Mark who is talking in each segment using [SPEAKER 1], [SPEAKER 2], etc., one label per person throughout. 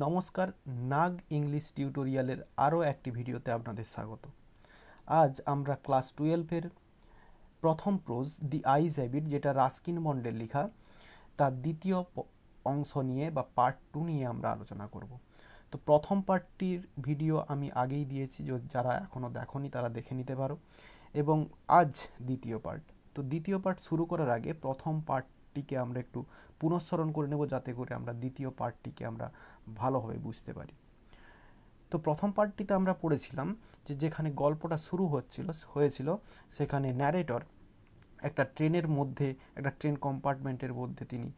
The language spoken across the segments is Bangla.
[SPEAKER 1] নমস্কার, নাগ ইংলিশ টিউটোরিয়ালের আরও একটি ভিডিওতে আপনাদের স্বাগত। আজ আমরা ক্লাস 12-এর প্রথম প্রোজ দি আইজ হ্যাবিট, যেটা রাস্কিন বন্ডের লেখা, তার দ্বিতীয় অংশ নিয়ে বা পার্ট 2 নিয়ে আমরা আলোচনা করব। তো প্রথম পার্টটির ভিডিও আমি আগেই দিয়েছি, যারা এখনও দেখোনি তারা দেখে নিতে পারো। এবং আজ দ্বিতীয় পার্ট। তো দ্বিতীয় পার্ট শুরু করার আগে প্রথম পার্টটিকে আমরা একটু পুনঃস্মরণ করে নেব, যাতে করে আমরা দ্বিতীয় পার্টটিকে আমরা ভালোভাবে বুঝতে পারি। তো প্রথম পার্টটিতে আমরা পড়েছিলাম যে যেখানে গল্পটা শুরু হয়েছিল সেখানে ন্যারেটর একটা ট্রেনের মধ্যে, একটা ট্রেন কম্পার্টমেন্টের মধ্যে তিনি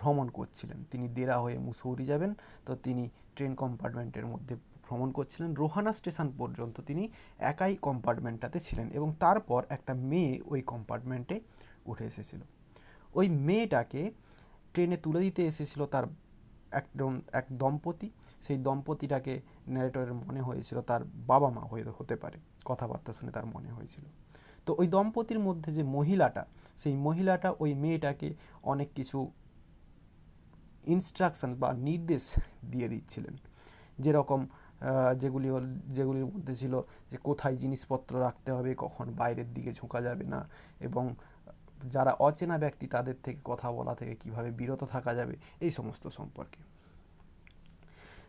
[SPEAKER 1] ভ্রমণ করছিলেন। তিনি দেরা হয়ে মুসৌরি যাবেন, তো তিনি ট্রেন কম্পার্টমেন্টের মধ্যে ভ্রমণ করছিলেন। রোহানা স্টেশন পর্যন্ত তিনি একাই কম্পার্টমেন্টটাতে ছিলেন এবং তারপর একটা মেয়ে ওই কম্পার্টমেন্টে উঠে এসেছিল। ওই মেয়েটাকে ট্রেনে তুলে দিতে এসেছিল তার এক দম্পতি। সেই দম্পতিটাকে ন্যারেটরের মনে হয়েছিল তার বাবা মা হতে পারে, কথাবার্তা শুনে তার মনে হয়েছিল। তো ওই দম্পতির মধ্যে যে মহিলাটা, সেই মহিলাটা ওই মেয়েটাকে অনেক কিছু ইনস্ট্রাকশন বা নির্দেশ দিয়ে দিচ্ছিলেন, যেরকম যেগুলির মধ্যে ছিল যে কোথায় জিনিসপত্র রাখতে হবে, কখন বাইরের দিকে ঝোঁকা যাবে না, এবং যারা অচেনা ব্যক্তি তাদের থেকে কথা বলা থেকে কিভাবে বিরত থাকা যাবে, এই সমস্ত সম্পর্কে।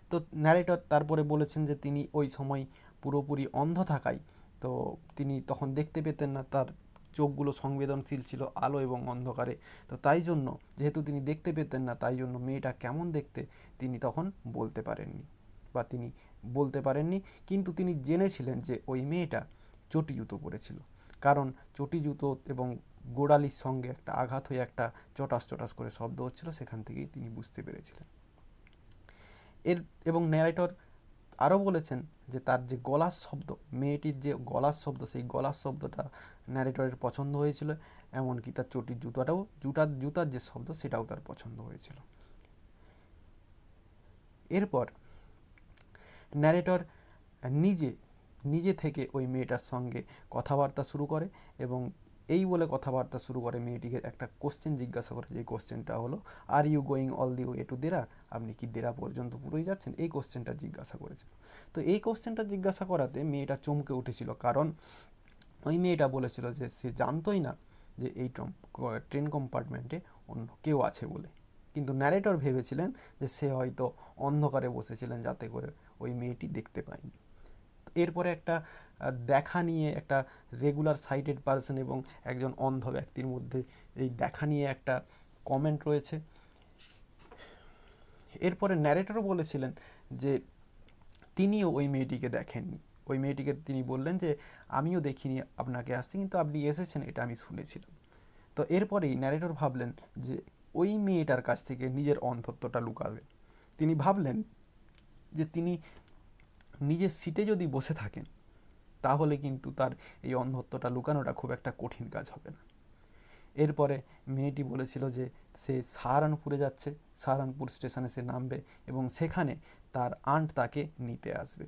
[SPEAKER 1] তো ন্যারেটর তারপরে বলেছেন যে তিনি ওই সময় পুরোপুরি অন্ধ থাকায় তো তিনি তখন দেখতে পেতেন না, তার চোখগুলো সংবেদনশীল ছিল আলো এবং অন্ধকারে। তো তাই জন্য, যেহেতু তিনি দেখতে পেতেন না, তাই জন্য মেয়েটা কেমন দেখতে তিনি তখন বলতে পারেননি। কিন্তু তিনি জেনেছিলেন যে ওই মেয়েটা চটি জুতো পরেছিল, কারণ চটি জুতো এবং গোড়ালির সঙ্গে একটা আঘাত হয়ে একটা চটাস চটাস করে শব্দ হচ্ছিল, সেখান থেকেই তিনি বুঝতে পেরেছিলেন। এবং ন্যারেটর আরও বলেছেন যে তার যে গলার শব্দ, মেয়েটির যে গলার শব্দ, সেই গলার শব্দটা ন্যারেটরের পছন্দ হয়েছিল, এমনকি তার চটির জুতার যে শব্দ, সেটাও তার পছন্দ হয়েছিল। এরপর ন্যারেটর নিজে থেকে ওই মেয়েটার সঙ্গে কথাবার্তা শুরু করে এবং এই বলে কথাবার্তা শুরু করে মেয়েটিকে একটা কোশ্চেন জিজ্ঞাসা করে, যে কোশ্চেনটা হলো, are you going all the way to Dehra, আপনি কি দেরা পর্যন্ত পুরোই যাচ্ছেন, এই কোশ্চেনটা জিজ্ঞাসা করেছিল। তো এই কোশ্চেনটা জিজ্ঞাসা করাতে মেয়েটা চমকে উঠেছিল, কারণ ওই মেয়েটা বলেছিল যে সে জানতোই না যে এই ট্রেন কম্পার্টমেন্টে অন্য কেউ আছে বলে। কিন্তু ন্যারেটর ভেবেছিলেন যে সে হয়তো অন্ধকারে বসেছিলেন, যাতে করে ওই মেয়েটি দেখতে পায়নি। এরপরে একটা দেখা নিয়ে, একটা রেগুলার সাইটেড পারসন এবং একজন অন্ধ ব্যক্তির মধ্যে এই দেখা নিয়ে একটা কমেন্ট রয়েছে। এরপরে ন্যারেটরও বলেছিলেন যে তিনিও ওই মেয়েটিকে দেখেননি। ওই মেয়েটিকে তিনি বললেন যে আমিও দেখিনি আপনাকে আসতে, কিন্তু আপনি এসেছেন এটা আমি শুনেছিলাম। তো এরপরেই ন্যারেটর ভাবলেন যে ওই মেয়েটার কাছ থেকে নিজের অন্ধত্বটা লুকাবেন। তিনি ভাবলেন যে তিনি নিজের সিটে যদি বসে থাকেন, তাহলে কিন্তু তার এই অন্ধত্বটা লুকানোটা খুব একটা কঠিন কাজ হবে না। এরপরে মেয়েটি বলেছিল যে সে সাহারানপুরে যাচ্ছে, সাহারানপুর স্টেশনে সে নামবে এবং সেখানে তার আন্ট তাকে নিতে আসবে।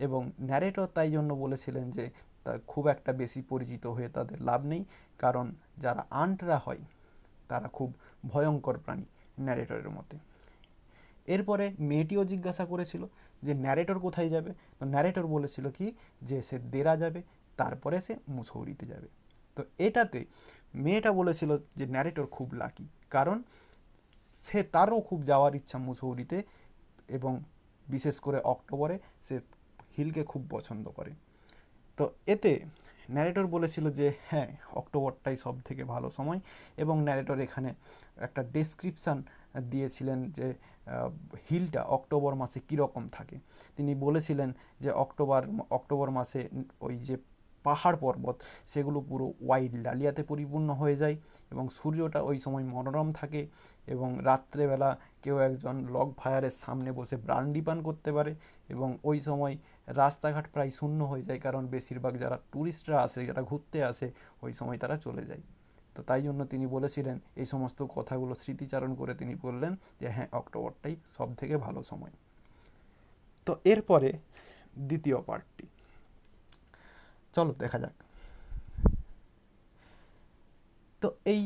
[SPEAKER 1] এবং ন্যারেটর তাই জন্য বলেছিলেন যে তার খুব একটা বেশি পরিচিত হয়ে তাদের লাভ নেই, কারণ যারা আন্টরা হয় তারা খুব ভয়ঙ্কর প্রাণী ন্যারেটরের মতে। এরপরে মেয়েটিও জিজ্ঞাসা করেছিল যে ন্যারেটর কোথায় যাবে। তো ন্যারেটর বলেছিল কি যে সে দেরা যাবে, তারপরে সে মুসৌরিতে যাবে। তো এটাতে মেয়েটা বলেছিল যে ন্যারেটর খুব লাকি, কারণ তারও খুব যাওয়ার ইচ্ছা মুসৌরিতে, এবং বিশেষ করে অক্টোবরে সে হিলকে খুব পছন্দ করে। তো এতে ন্যারেটর বলেছিল যে হ্যাঁ, অক্টোবরটাই সব থেকে ভালো সময়, এবং ন্যারেটর এখানে একটা ডেসক্রিপশান দিয়েছিলেন যে হিলটা অক্টোবর মাসে কীরকম থাকে। তিনি বলেছিলেন যে অক্টোবর মাসে ওই যে পাহাড় পর্বত, সেগুলো পুরো হোয়াইট ডালিয়াতে পরিপূর্ণ হয়ে যায় এবং সূর্যটা ওই সময় মনোরম থাকে, এবং রাত্রেবেলা কেউ একজন লগ ফায়ারের সামনে বসে ব্রান্ডি পান করতে পারে, এবং ওই সময় রাস্তাঘাট প্রায় শূন্য হয়ে যায়, কারণ বেশিরভাগ যারা ট্যুরিস্টরা আসে, যারা ঘুরতে আসে, ওই সময় তারা চলে যায়। তো তাই জন্য তিনি বলেছিলেন, এই সমস্ত কথাগুলো স্মৃতিচারণ করে তিনি বললেন যে হ্যাঁ, অক্টোবরটাই সব থেকে ভালো সময়। তো এরপরে দ্বিতীয় পার্টটি চলো দেখা যাক। তো এই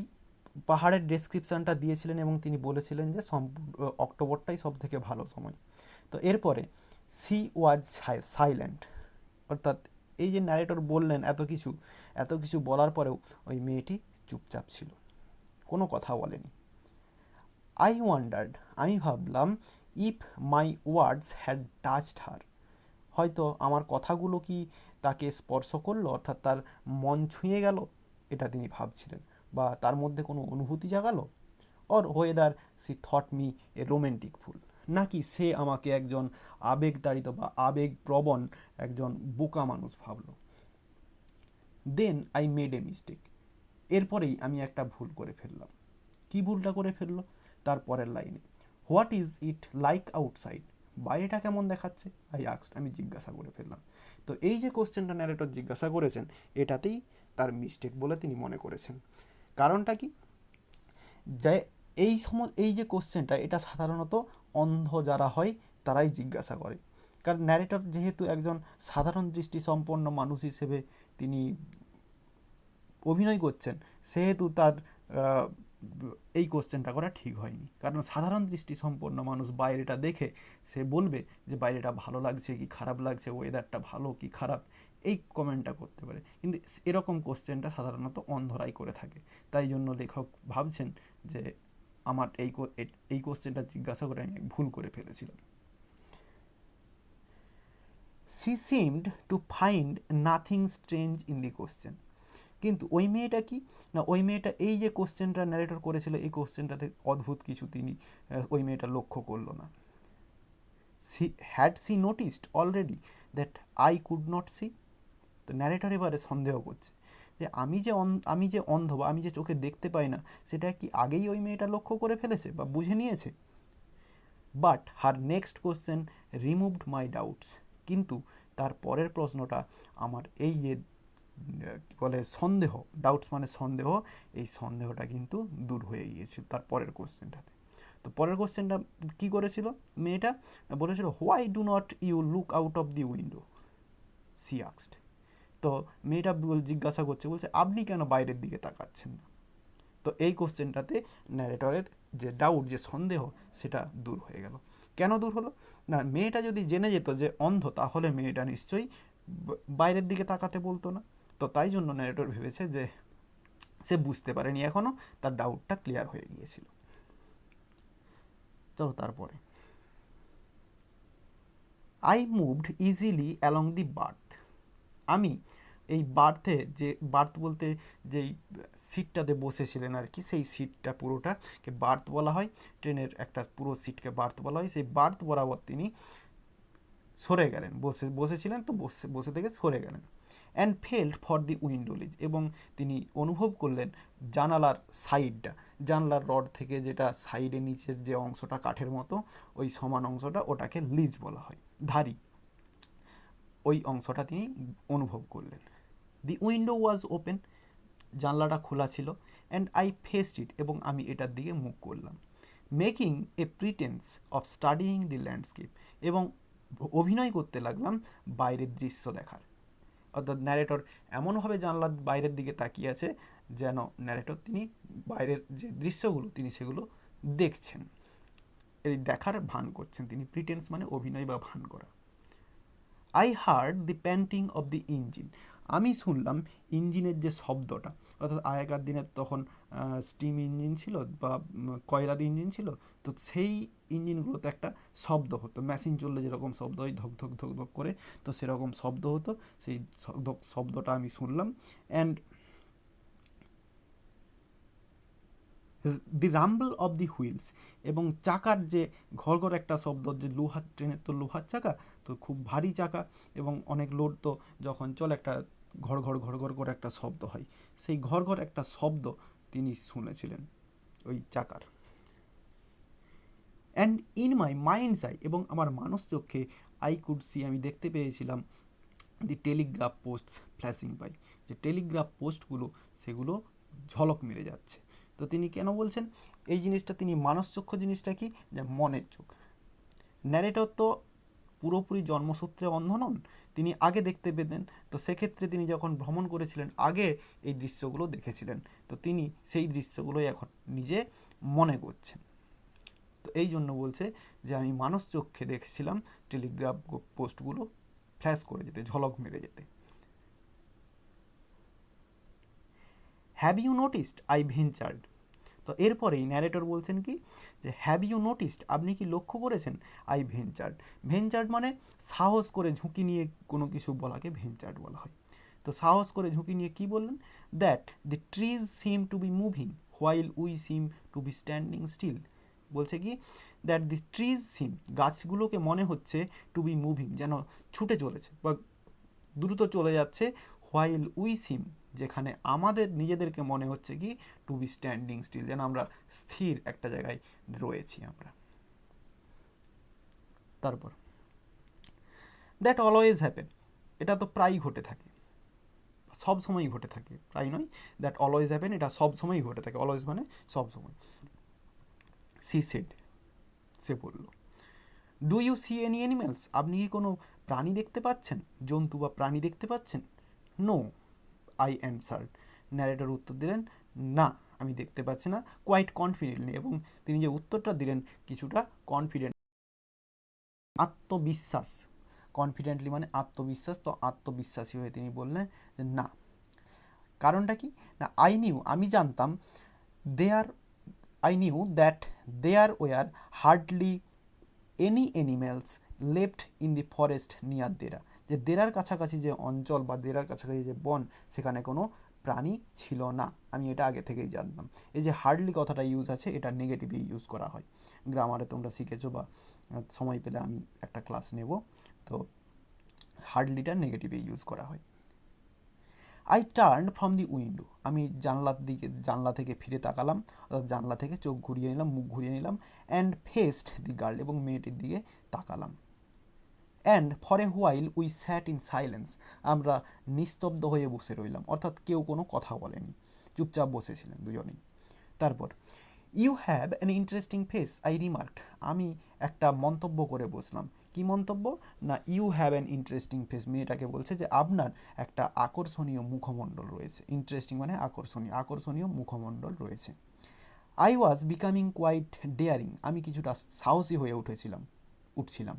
[SPEAKER 1] পাহাড়ের ডেসক্রিপশানটা দিয়েছিলেন এবং তিনি বলেছিলেন যে অক্টোবরটাই সব থেকে ভালো সময়। তো এরপরে সি ওয়াজ সাইলেন্ট, অর্থাৎ এই যে ন্যারেটর বললেন এত কিছু বলার পরেও ওই মেয়েটি চুপচাপ ছিল, কোনো কথা বলেনি। আই ওয়ান্ডার্ড, আমি ভাবলাম, if my words had touched her, হয়তো আমার কথাগুলো কি তাকে স্পর্শ করলো, অর্থাৎ তার মন ছুঁয়ে গেল, এটা তিনি ভাবছিলেন, বা তার মধ্যে কোনো অনুভূতি জাগালো। Or whether she thought me a romantic fool, নাকি সে আমাকে একজন আবেগতাড়িত বা আবেগপ্রবণ একজন বোকা মানুষ ভাবলো। Then I made a mistake, এরপরেই আমি একটা ভুল করে ফেললাম। কি ভুলটা করে ফেললো? তার পরের লাইনে, what is it like outside, বাইরেটা কেমন দেখাচ্ছে, আই আস্কড, আমি জিজ্ঞাসা করে ফেললাম। তো এই যে কোশ্চেনটা ন্যারেটর জিজ্ঞাসা করেছেন, এটাতেই তার মিস্টেক বলে তিনি মনে করেছেন। কারণটা কি? যে এই যে কোশ্চেনটা, এটা সাধারণত অন্ধ যারা হয় তারাই জিজ্ঞাসা করে। কারণ ন্যারেটর যেহেতু একজন সাধারণ দৃষ্টিসম্পন্ন মানুষ হিসেবে তিনি অভিনয় করছেন, সেহেতু তার এই কোশ্চেনটা করা ঠিক হয়নি। কারণ সাধারণ দৃষ্টিসম্পন্ন মানুষ বাইরেটা দেখে সে বলবে যে বাইরেটা ভালো লাগছে কি খারাপ লাগছে, ওয়েদারটা ভালো কি খারাপ, এই কমেন্টটা করতে পারে। কিন্তু এরকম কোশ্চেনটা সাধারণত অন্ধরাই করে থাকে। তাই জন্য লেখক ভাবছেন যে আমার এই কোশ্চেনটা জিজ্ঞাসা করে আমি ভুল করে ফেলেছিলাম। She seemed to find nothing strange in the question, কিন্তু ওই মেয়েটা কি না, ওই মেয়েটা এই যে কোশ্চেনটা ন্যারেটর করেছিল, এই কোশ্চেনটাতে অদ্ভুত কিছু তিনি ওই মেয়েটা লক্ষ্য করলো না। Had she noticed already that I could not see, তো ন্যারেটর এবারে সন্দেহ করছে যে আমি যে অন্ধ বা আমি যে চোখে দেখতে পাই না, সেটা কি আগেই ওই মেয়েটা লক্ষ্য করে ফেলেছে বা বুঝে নিয়েছে। But her next question removed my doubts, কিন্তু তার পরের প্রশ্নটা আমার এই যে কী বলে সন্দেহ, ডাউটস মানে সন্দেহ, এই সন্দেহটা কিন্তু দূর হয়ে গিয়েছিল তার পরের কোশ্চেনটাতে। তো পরের কোশ্চেনটা কী করেছিল মেয়েটা? বলেছিল, why do not you look out of the window, she asked. তো মেয়েটা জিজ্ঞাসা করছে, বলছে আপনি কেন বাইরের দিকে তাকাচ্ছেন না। তো এই কোশ্চেনটাতে ন্যারেটরের যে ডাউট, যে সন্দেহ, সেটা দূর হয়ে গেল। কেন দূর হলো না, মেয়েটা যদি জেনে যেত যে অন্ধ, তাহলে মেয়েটা নিশ্চয়ই বাইরের দিকে তাকাতে বলতো না। তো তাই জন্য ন্যারেটর ভেবেছে যে সে বুঝতে পারেনি এখনও, তার ডাউটটা ক্লিয়ার হয়ে গিয়েছিল। চলো তারপরে, I moved easily along the birth, আমি এই বার্থ বলতে যেই সিটটাতে বসেছিলেন আর কি, সেই সিটটা পুরোটাকে বার্থ বলা হয়। ট্রেনের একটা পুরো সিটকে বার্থ বলা হয়। সেই বার্থ বরাবর তিনি সরে গেলেন, বসেছিলেন তো বসে থেকে সরে গেলেন। And felt for the window ledge, এবং তিনি অনুভব করলেন জানালার সাইডটা, জানলার রড থেকে যেটা সাইডে নিচের যে অংশটা কাঠের মতো, ওই সমান অংশটা, ওটাকে লিজ বলা হয়, ধারি, ওই অংশটা তিনি অনুভব করলেন। দি উইন্ডো ওয়াজ ওপেন, জানলাটা খোলা ছিল। অ্যান্ড আই ফেসড ইট, এবং আমি এটার দিকে মুখ করলাম। Making A pretence of studying the landscape, এবং অভিনয় করতে লাগলাম বাইরের দৃশ্য দেখার। অর্থাৎ ন্যারেটর এমনভাবে জানলার বাইরের দিকে তাকিয়ে আছে যেন ন্যারেটর তিনি বাইরের যে দৃশ্যগুলো তিনি সেগুলো দেখছেন, এই দেখার ভান করছেন তিনি। প্রিটেন্স মানে অভিনয় বা ভান করা। I hard the painting of the engine, আমি শুনলাম ইঞ্জিনের যে শব্দটা, অর্থাৎ আগেকার দিনের তখন স্টিম ইঞ্জিন ছিল বা কয়লার ইঞ্জিন ছিল, তো সেই ইঞ্জিনগুলোতে একটা শব্দ হতো, মেশিন চললে যেরকম শব্দ হয় ধক ধক ধক ধক করে, তো সেরকম শব্দ হতো, সেই শব্দটা আমি শুনলাম। And the rumble of the wheels, এবং চাকার যে ঘড়ঘড় একটা শব্দ, যে লোহার, ট্রেনের তো লোহার চাকা, তো খুব ভারী চাকা এবং অনেক লোড, তো যখন চলে একটা ঘড়ঘড় ঘড়ঘড় করে একটা শব্দ হয়, সেই ঘড়ঘড় একটা শব্দ তিনি শুনেছিলেন ওই চাকার। And in my minds I, এবং আমার মানস চক্ষে, আই কুড সি, আমি দেখতে পেয়েছিলাম দি টেলিগ্রাফ পোস্ট ফ্ল্যাশিং বাই, যে টেলিগ্রাফ পোস্টগুলো সেগুলো ঝলক মেরে যাচ্ছে। তো তিনি কেন বলছেন এই জিনিসটা, তিনি মানসচক্ষু জিনিসটা কি, যে মনের চোখ। ন্যারেটর তো পুরোপুরি জন্মসূত্রে অন্ধ নন, তিনি আগে দেখতে পেতেন। তো সেক্ষেত্রে তিনি যখন ভ্রমণ করেছিলেন আগে এই দৃশ্যগুলো দেখেছিলেন, তো তিনি সেই দৃশ্যগুলোই এখন নিজে মনে করছেন। তো এই জন্য বলছে যে আমি মানুষ চক্ষে দেখেছিলাম টেলিগ্রাফ পোস্টগুলো ফ্ল্যাশ করে যেতে, ঝলক মেরে যেতে। Have you noticed I ventured. তো এরপরেই ন্যারেটর বলছেন কি যে হ্যাভ ইউ নোটিসড, আপনি কি লক্ষ্য করেছেন, আই ভেঞ্চার্ড। ভেঞ্চার্ড মানে সাহস করে ঝুঁকি নিয়ে কোনো কিছু বলাকে ভেঞ্চার্ড বলা হয়। তো সাহস করে ঝুঁকি নিয়ে কি বললেন, that the trees seem to be moving while we seem to be standing still. বলছে কি দ্যাট দি ট্রিজ সিম, গাছগুলোকে মনে হচ্ছে টু বি মুভিং, যেন ছুটে চলেছে বা দ্রুত চলে যাচ্ছে, হোয়াইল উই সিম, যেখানে আমাদের নিজেদেরকে মনে হচ্ছে কি টু বি স্ট্যান্ডিং স্টিল, যেন আমরা স্থির একটা জায়গায় রয়েছি আমরা। তারপর দ্যাট অলওয়েজ হ্যাপেন, এটা তো প্রায়ই ঘটে থাকে, সব সময়ই ঘটে থাকে, প্রায় নয়, দ্যাট অলওয়েজ হ্যাপেন, এটা সব সময়ই ঘটে থাকে, অলওয়েজ মানে সব সময়। সি সেড, সে বলল। Do you see any animals, আপনি কি কোনো প্রাণী দেখতে পাচ্ছেন, জন্তু বা প্রাণী দেখতে পাচ্ছেন। নো আই অ্যান্সার্ড, ন্যারেটর উত্তর দিলেন না আমি দেখতে পাচ্ছি না, কোয়াইট কনফিডেন্টলি, এবং তিনি যে উত্তরটা দিলেন কিছুটা কনফিডেন্ট, আত্মবিশ্বাস, কনফিডেন্টলি মানে আত্মবিশ্বাস, তো আত্মবিশ্বাসী হয়ে তিনি বললেন যে না। কারণটা কি না, আই নিউ, আমি জানতাম, there, I knew that there were hardly any animals left in the forest near Dehra, যে দেরার কাছাকাছি যে অঞ্চল বা দেরার কাছাকাছি যে বন, সেখানে কোনো প্রাণী ছিল না, আমি এটা আগে থেকেই জানতাম। এই যে হার্ডলি কথাটা ইউজ আছে, এটা নেগেটিভে ইউজ করা হয়, গ্রামারে তোমরা শিখেছো বা সময় পেলে আমি একটা ক্লাস নেব, তো হার্ডলিটা নেগেটিভে ইউজ করা হয়। I turn from the window, আমি জানলা থেকে ফিরে তাকালাম, অর্থাৎ জানলা থেকে চোখ ঘুরিয়ে নিলাম, মুখ ঘুরিয়ে নিলাম, অ্যান্ড ফেসড দি গার্ল, এবং মেয়েটির দিকে তাকালাম। And for a while we sat in silence, আমরা নিস্তব্ধ হয়ে বসে রইলাম, অর্থাৎ কেউ কোনো কথা বলেনি, চুপচাপ বসেছিলেন দুজনেই। তারপর you have an interesting face I remarked, আমি একটা মন্তব্য করে বসলাম। কি মন্তব্য না, you have an interesting face, মেয়েটাকে বলছে যে আপনার একটা আকর্ষণীয় মুখমণ্ডল রয়েছে, ইন্টারেস্টিং মানে আকর্ষণীয়, আকর্ষণীয় মুখমণ্ডল রয়েছে। I was becoming quite daring, আমি কিছুটা সাহসী হয়ে উঠছিলাম।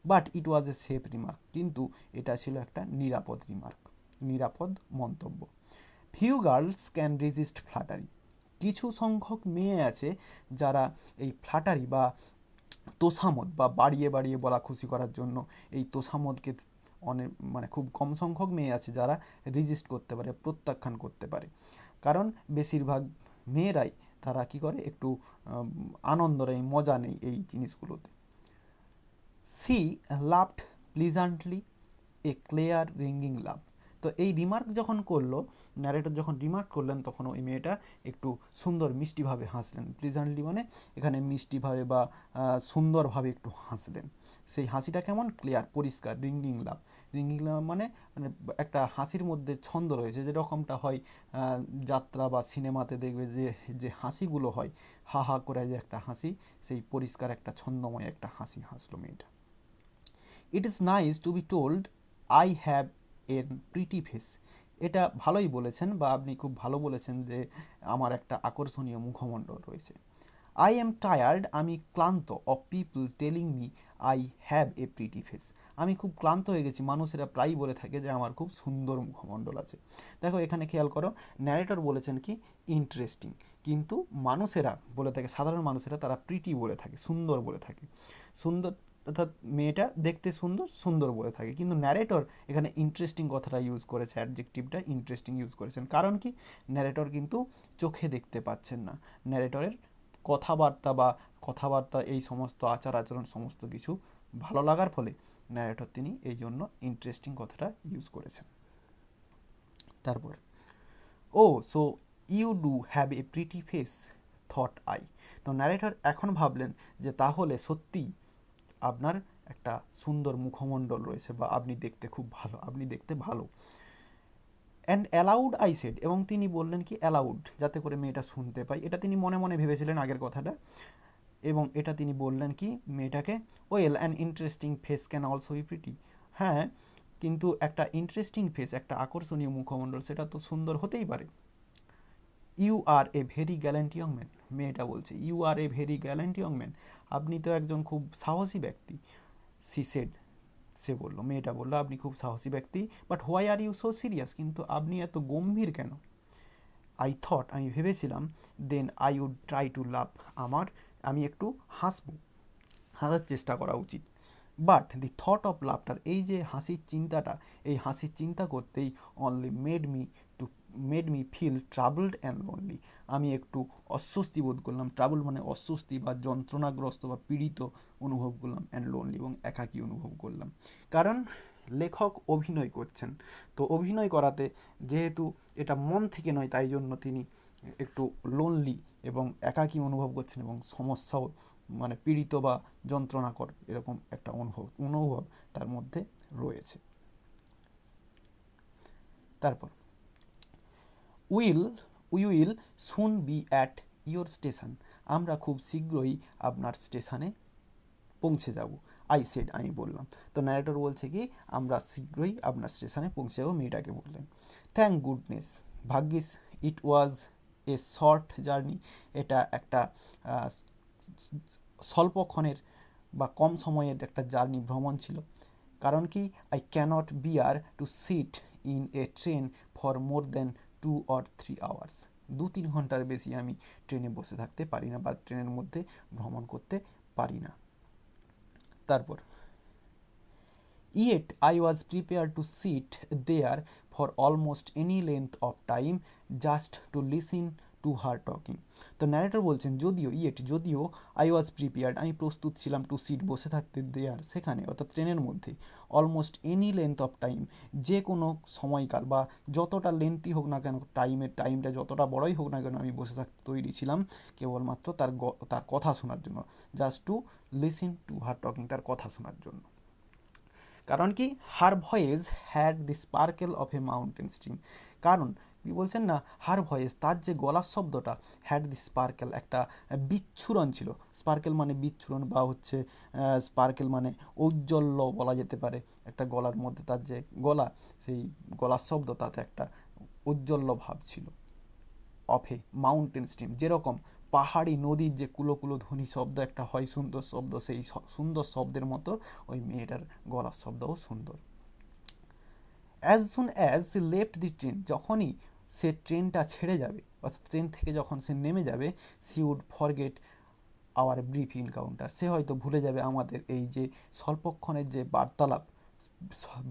[SPEAKER 1] But it was a safe remark, কিন্তু এটা ছিল একটা নিরাপদ রিমার্ক, নিরাপদ মন্তব্য। Few girls can resist flattery, কিছু সংখ্যক মেয়ে আছে যারা এই ফ্ল্যাটারি বা তোষামোদ বা বাড়িয়ে বাড়িয়ে বলা খুশি করার জন্য এই তোষামোদকে অনেক মানে খুব কম সংখ্যক মেয়ে আছে যারা রেজিস্ট করতে পারে, প্রত্যাখ্যান করতে পারে, কারণ বেশিরভাগ মেয়েরাই তারা কি করে একটু আনন্দ নেই, মজা নেই এই জিনিসগুলোতে। সি লাভড প্লিজেন্টলি, এ ক্লিয়ার রিঙ্গিং লাভ, তো এই রিমার্ক যখন করলো, ন্যারেটর যখন রিমার্ক করলেন, তখন ওই মেয়েটা একটু সুন্দর মিষ্টিভাবে হাসলেন। প্লিজেন্টলি মানে এখানে মিষ্টিভাবে বা সুন্দরভাবে একটু হাসলেন। সেই হাসিটা কেমন, ক্লিয়ার, পরিষ্কার, রিঙ্গিং লাভ, রিঙ্গিং লাভ মানে একটা হাসির মধ্যে ছন্দ রয়েছে, যেরকমটা হয় যাত্রা বা সিনেমাতে দেখবে যে যে হাসিগুলো হয়, হা হা করে যে একটা হাসি, সেই পরিষ্কার একটা ছন্দময় একটা হাসি হাসলো মেয়েটা। It is nice to be told I have an pretty face, এটা ভালোই বলেছেন বা আপনি খুব ভালো বলেছেন যে আমার একটা আকর্ষণীয় মুখমণ্ডল রয়েছে। আই এম টায়ার্ড, আমি ক্লান্ত, of people telling me I have a pretty face, আমি খুব ক্লান্ত হয়ে গেছি, মানুষেরা প্রায়ই বলে থাকে যে আমার খুব সুন্দর মুখমণ্ডল আছে। দেখো এখানে খেয়াল করো, ন্যারেটর বলেছেন কি ইন্টারেস্টিং, কিন্তু মানুষেরা বলে থাকে, সাধারণ মানুষেরা তারা প্রিটি বলে থাকে, সুন্দর বলে থাকে, সুন্দর অর্থাৎ মেয়েটা দেখতে সুন্দর, সুন্দর বলে থাকে, কিন্তু ন্যারেটর এখানে ইন্টারেস্টিং কথাটা ইউজ করেছে, অ্যাডজেক্টিভটা ইন্টারেস্টিং ইউজ করেছেন, কারণ কি ন্যারেটর কিন্তু চোখে দেখতে পাচ্ছেন না, ন্যারেটরের কথাবার্তা এই সমস্ত আচার আচরণ সমস্ত কিছু ভালো লাগার ফলে ন্যারেটর তিনি এই জন্য ইন্টারেস্টিং কথাটা ইউজ করেছেন। তারপর ও so you do have a pretty face thought I, তো ন্যারেটর এখন ভাবলেন যে তাহলে সত্যিই আপনার একটা সুন্দর মুখমণ্ডল রয়েছে বা আপনি দেখতে খুব ভালো, আপনি দেখতে ভালো। অ্যান্ড অ্যালাউড আই সেড, এবং তিনি বললেন কি অ্যালাউড, যাতে করে মেয়েটা শুনতে পায়, এটা তিনি মনে মনে ভেবেছিলেন আগের কথাটা, এবং এটা তিনি বললেন কি মেয়েটাকে, well an interesting face can also be pretty, হ্যাঁ কিন্তু একটা ইন্টারেস্টিং ফেস, একটা আকর্ষণীয় মুখমণ্ডল, সেটা তো সুন্দর হতেই পারে। You are a very gallant young man, মেয়েটা বলছে you are a very gallant young man, আপনি তো একজন খুব সাহসী ব্যক্তি। সি সেড, সে বললো, মেয়েটা বললো, আপনি খুব সাহসী ব্যক্তি, but why are you so serious, কিন্তু আপনি এত গম্ভীর কেন? আই থট, আমি ভেবেছিলাম, then I would try to laugh, আমি একটু হাসবো, হাসার চেষ্টা করা উচিত। But the thought of laughter, এই যে হাসির চিন্তাটা, এই হাসির চিন্তা করতেই only made me feel troubled and lonely, আমি একটু অস্বস্তি বোধ করলাম। ট্রাবল মানে অস্বস্তি বা যন্ত্রণাগ্রস্ত বা পীড়িত অনুভব করলাম, অ্যান্ড লোনলি এবং একাকী অনুভব করলাম। কারণ লেখক অভিনয় করছেন, তো অভিনয় করাতে যেহেতু এটা মন থেকে নয়, তাই জন্য তিনি একটু লোনলি এবং একাকী অনুভব করছেন, এবং সমস্যাও মানে পীড়িত বা যন্ত্রণাকর এরকম একটা অনুভব তার মধ্যে রয়েছে। তারপর we will soon B at your station, আমরা খুব শীঘ্রই আপনার স্টেশনে পৌঁছে যাব। আই সেড, আমি বললাম। তো ন্যারেটর বলছে কি, আমরা শীঘ্রই আপনার স্টেশনে পৌঁছে যাবো, মেয়েটাকে বললেন। থ্যাংক গুডনেস, ভাগ্যিস, ইট ওয়াজ এ শর্ট জার্নি, এটা একটা স্বল্পক্ষণের বা কম সময়ের একটা জার্নি, ভ্রমণ ছিল। কারণ কি, I cannot bear to sit in a train for more than 2 or 3 hours, 2-3 ঘন্টার বেশি আমি ট্রেনে বসে থাকতে পারি না বা ট্রেনের মধ্যে ভ্রমণ করতে পারি না। তারপর yet I was prepared to sit there for almost any length of time just to listen to her talking. তো ন্যারেটর বলছেন, যদিও আই ওয়াজ প্রিপেয়ার্ড, আমি প্রস্তুত ছিলাম, টু সিট, বসে থাকতে, দেয়ার, সেখানে, অর্থাৎ ট্রেনের মধ্যে, almost any length of time, যে কোনো সময়কাল বা যতটা লেন্থই হোক না কেন, টাইমটা যতটা বড়ই হোক না কেন, আমি বসে থাকতে তৈরি ছিলাম কেবলমাত্র তার কথা শোনার জন্য, just to listen to her talking, তার কথা শোনার জন্য। কারণ কি, her voice had the sparkle of a mountain stream, কারণ কি বলছেন না, হার ভয়েস, তার যে গলার শব্দটা, হ্যাড দি স্পার্কেল, একটা বিচ্ছুরণ ছিল। স্পার্কেল মানে বিচ্ছুরণ, বা হচ্ছে স্পার্কেল মানে ঔজ্জ্বল্য বলা যেতে পারে। একটা গলার মধ্যে তার যে গলা, সেই গলার শব্দ, তাতে একটা ঔজ্জ্বল্য ভাব ছিল। অফ এ মাউন্টেন স্ট্রিম, যেরকম পাহাড়ি নদীর যে কুলো ধ্বনি শব্দ একটা হয়, সুন্দর শব্দ, সেই সুন্দর শব্দের মতো ওই মেয়েটার গলার শব্দও সুন্দর। As soon as say left the train, যখনই সে ট্রেনটা ছেড়ে যাবে, অর্থাৎ ট্রেন থেকে যখন সে নেমে যাবে, she would forget our brief encounter, সে হয়তো ভুলে যাবে আমাদের এই যে স্বল্পক্ষণের যে বার্তালাপ,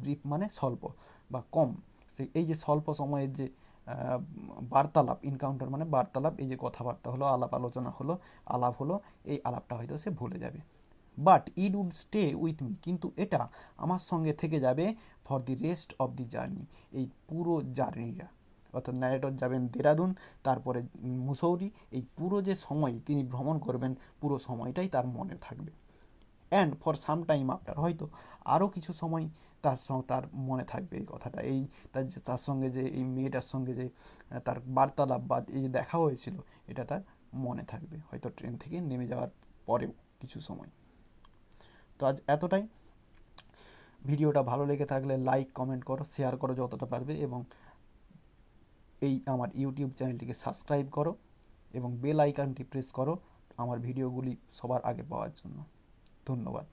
[SPEAKER 1] ব্রিফ মানে স্বল্প বা কম, এই যে স্বল্প সময়ের যে বার্তালাপ, ইনকাউন্টার মানে বার্তালাপ, এই যে কথাবার্তা হলো, আলাপ হলো, এই আলাপটা হয়তো সে ভুলে যাবে। But it would stay with me, কিন্তু এটা আমার সঙ্গে থেকে যাবে, for the rest of the journey, এই পুরো জার্নিটা, অর্থাৎ ন্যারেটর যাবেন দেরাদুন, তারপরে মুসৌরি, এই পুরো যে সময় তিনি ভ্রমণ করবেন, পুরো সময়টাই তার মনে থাকবে। And for some time after, হয়তো আরও কিছু সময় তার মনে থাকবে এই কথাটা, এই তার সঙ্গে যে এই মেয়েটার সঙ্গে যে তার বার্তালাপ বা এই যে দেখা হয়েছিল, এটা তার মনে থাকবে, হয়তো ট্রেন থেকে নেমে যাওয়ার পরেও কিছু সময়। তো আজ এতটাই। ভিডিওটা ভালো লেগে থাকলে লাইক, কমেন্ট করো, শেয়ার করো যতটা পারবে, এবং এই আমার ইউটিউব চ্যানেলটিকে সাবস্ক্রাইব করো এবং বেল আইকনটি প্রেস করো আমার ভিডিওগুলি সবার আগে পাওয়ার জন্য। ধন্যবাদ।